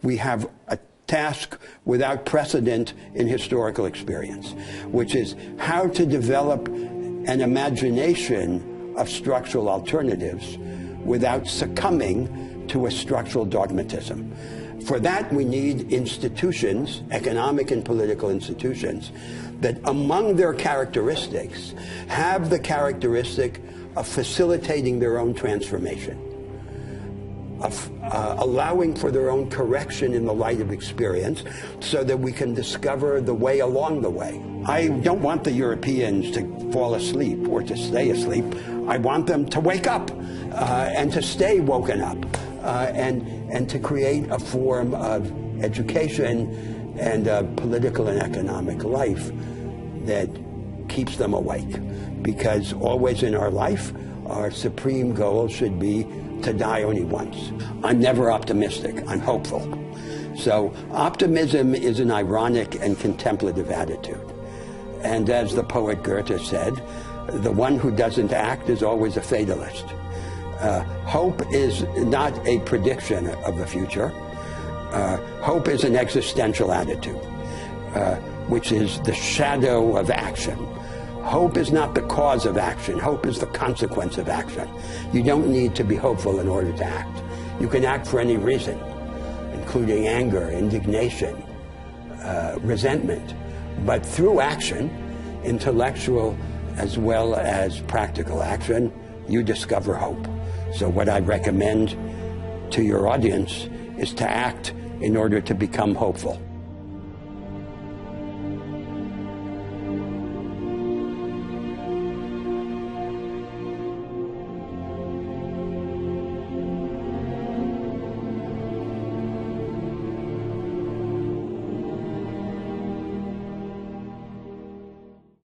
we have a task without precedent in historical experience, which is how to develop an imagination of structural alternatives without succumbing to a structural dogmatism. For that, we need institutions, economic and political institutions, that among their characteristics have the characteristic of facilitating their own transformation, of allowing for their own correction in the light of experience, so that we can discover the way along the way. I don't want the Europeans to fall asleep or to stay asleep. I want them to wake up and to stay woken up and to create a form of education and political and economic life that keeps them awake. Because always in our life, our supreme goal should be to die only once. I'm never optimistic, I'm hopeful. So optimism is an ironic and contemplative attitude. And as the poet Goethe said, the one who doesn't act is always a fatalist. Hope is not a prediction of the future. Hope is an existential attitude, which is the shadow of action. Hope is not the cause of action. Hope is the consequence of action. You don't need to be hopeful in order to act. You can act for any reason, including anger, indignation, resentment. But through action, intellectual as well as practical action, you discover hope. So what I recommend to your audience is to act in order to become hopeful.